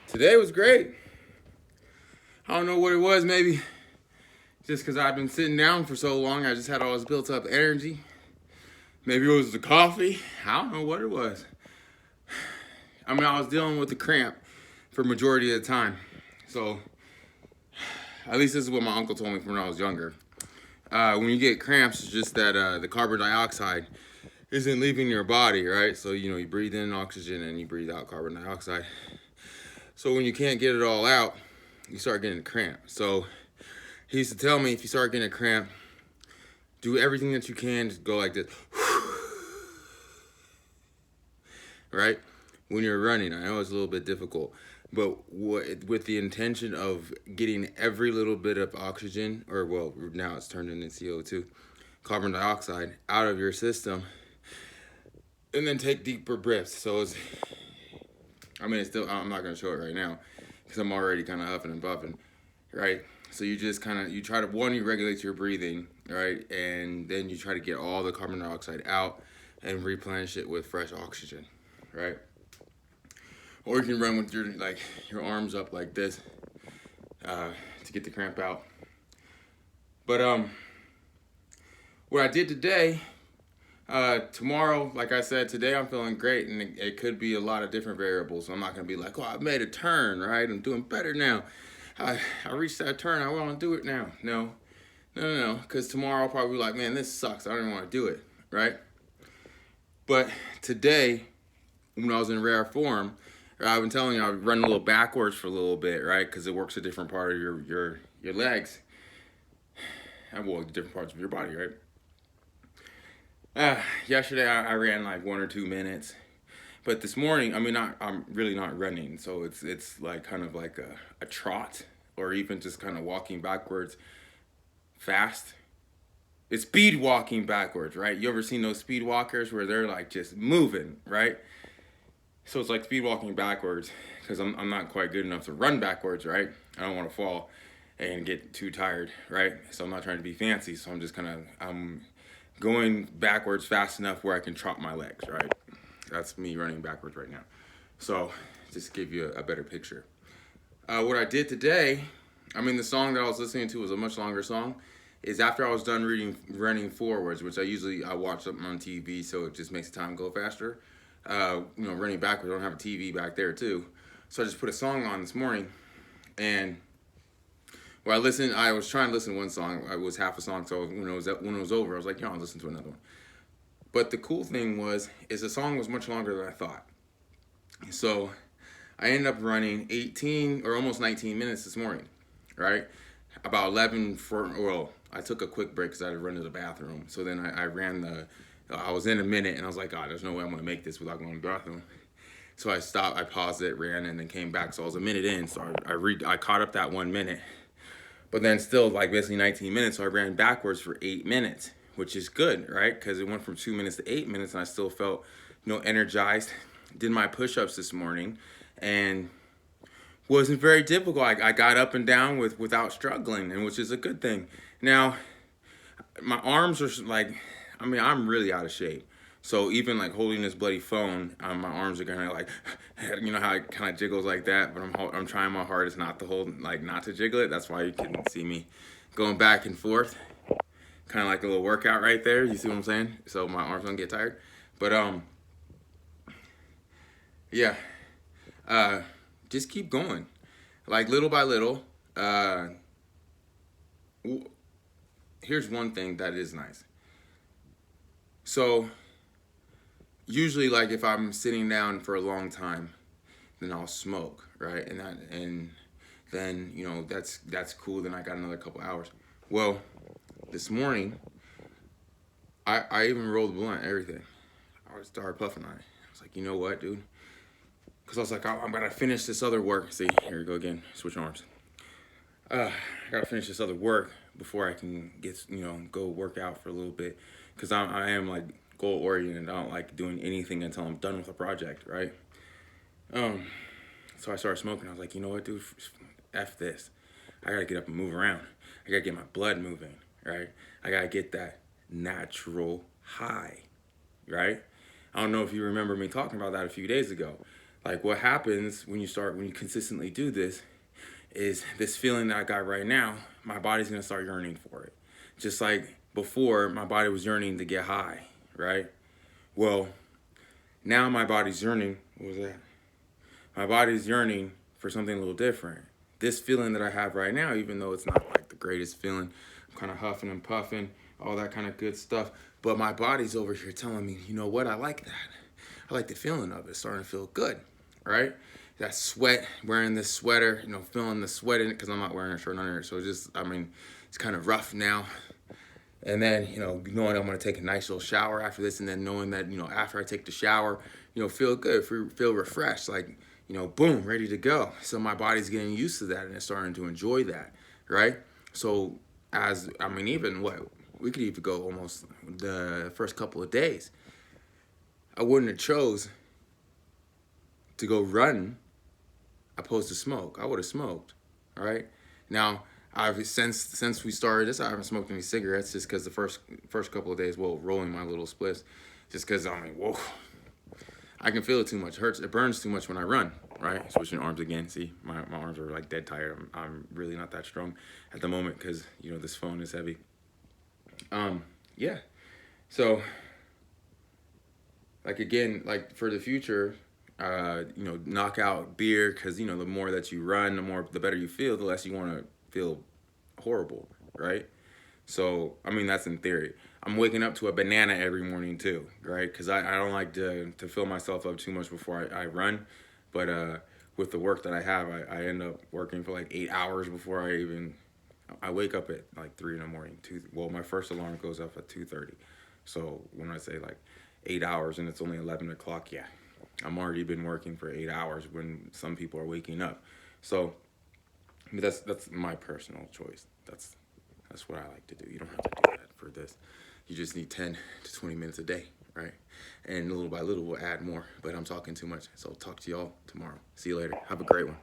Today was great. I don't know what it was, maybe just because I've been sitting down for so long, I just had all this built up energy. Maybe it was the coffee. I don't know what it was. I mean, I was dealing with the cramp for majority of the time. So, at least this is what my uncle told me from when I was younger. When you get cramps, it's just that the carbon dioxide isn't leaving your body, right? So, you breathe in oxygen and you breathe out carbon dioxide. So, when you can't get it all out, you start getting a cramp. So, he used to tell me if you start getting a cramp, do everything that you can to go like this. Right? When you're running, I know it's a little bit difficult, but with the intention of getting every little bit of oxygen, or well, now it's turned into CO2, carbon dioxide, out of your system, and then take deeper breaths. So it's still, I'm not going to show it right now because I'm already kind of huffing and puffing, right? So you just you try to, one, you regulate your breathing, right? And then you try to get all the carbon dioxide out and replenish it with fresh oxygen, right? Or you can run with your arms up like this to get the cramp out. But what I did today, tomorrow, like I said, today I'm feeling great, and it could be a lot of different variables. So I'm not gonna be like, oh, I made a turn, right? I'm doing better now. I reached that turn. I want to do it now. No, because tomorrow I'll probably be like, man, this sucks. I don't even want to do it, right? But today, when I was in rare form, I've been telling you, I run a little backwards for a little bit, right? Because it works a different part of your legs, and well, different parts of your body, right? Yesterday I ran like 1 or 2 minutes, but this morning, I mean, I'm really not running, so it's like kind of like a trot, or even just kind of walking backwards, fast. It's speed walking backwards, right? You ever seen those speed walkers where they're like just moving, right? So it's like speed walking backwards because I'm not quite good enough to run backwards, right? I don't want to fall and get too tired, right? So I'm not trying to be fancy. So I'm going backwards fast enough where I can trot my legs, right? That's me running backwards right now. So just to give you a better picture. What I did today, I mean, the song that I was listening to was a much longer song. Is after I was done running forwards, which I watch something on TV, so it just makes the time go faster. Running backwards, I don't have a TV back there too, so I just put a song on this morning, and I was trying to listen to one song. I was half a song, so when it was over, I was like, I'll listen to another one. But the cool thing is the song was much longer than I thought. So I ended up running 18 or almost 19 minutes this morning, right? About 11 I took a quick break because I had to run to the bathroom. So then I was in a minute, and I was like, God, there's no way I'm going to make this without going to the bathroom. So I stopped, I paused it, ran, and then came back. So I was a minute in, so I caught up that 1 minute. But then still, like basically 19 minutes, so I ran backwards for 8 minutes, which is good, right? Because it went from 2 minutes to 8 minutes, and I still felt, energized. Did my push-ups this morning, and wasn't very difficult. I got up and down without struggling, and which is a good thing. Now, my arms are like, I'm really out of shape. So even like holding this bloody phone, my arms are kind of like, how it kind of jiggles like that. But I'm trying my hardest not to not to jiggle it. That's why you can see me going back and forth, kind of like a little workout right there. You see what I'm saying? So my arms don't get tired. But yeah, just keep going, like little by little. Here's one thing that is nice. So usually, like if I'm sitting down for a long time, then I'll smoke, right? And then that's cool. Then I got another couple hours. Well, this morning I even rolled the blunt, everything. I started puffing on it. I was like, you know what, dude? Because I was like, I'm gonna finish this other work. See, here we go again. Switch arms. I gotta finish this other work before I can go work out for a little bit. Because I am like goal oriented. I don't like doing anything until I'm done with a project, right? So I started smoking. I was like, you know what, dude? F this. I gotta get up and move around. I gotta get my blood moving, right? I gotta get that natural high, right? I don't know if you remember me talking about that a few days ago. Like what happens when you consistently do this is this feeling that I got right now, my body's gonna start yearning for it. Just like before, my body was yearning to get high, right? Well, now my body's yearning, what was that? My body's yearning for something a little different. This feeling that I have right now, even though it's not like the greatest feeling, I'm kind of huffing and puffing, all that kind of good stuff. But my body's over here telling me, you know what? I like that. I like the feeling of it. It's starting to feel good, right? That sweat, wearing this sweater, feeling the sweat in it because I'm not wearing a shirt under it. So it's kind of rough now. And then, knowing I'm going to take a nice little shower after this, and then knowing that, after I take the shower, feel good, feel refreshed, like, boom, ready to go. So my body's getting used to that and it's starting to enjoy that, right? So we could even go almost the first couple of days. I wouldn't have chose to go run opposed to smoke. I would have smoked, all right? Now, since we started this, I haven't smoked any cigarettes just because the first couple of days, rolling my little spliffs, just because whoa, I can feel it too much. It hurts. It burns too much when I run, right? Switching arms again. See, my arms are like dead tired. I'm really not that strong at the moment because, this phone is heavy. Yeah. So, like, again, like for the future, knock out beer because, the more that you run, the better you feel, the less you want to feel horrible, right? So, that's in theory. I'm waking up to a banana every morning too, right? Because I don't like to fill myself up too much before I run. But with the work that I have, I end up working for like 8 hours before I wake up at like 3 in the morning. My first alarm goes off at 2:30. So when I say like 8 hours and it's only 11 o'clock, yeah, I'm already been working for 8 hours when some people are waking up. So that's my personal choice. That's what I like to do. You don't have to do that for this. You just need 10 to 20 minutes a day, right? And little by little, we'll add more. But I'm talking too much. So I'll talk to y'all tomorrow. See you later. Have a great one.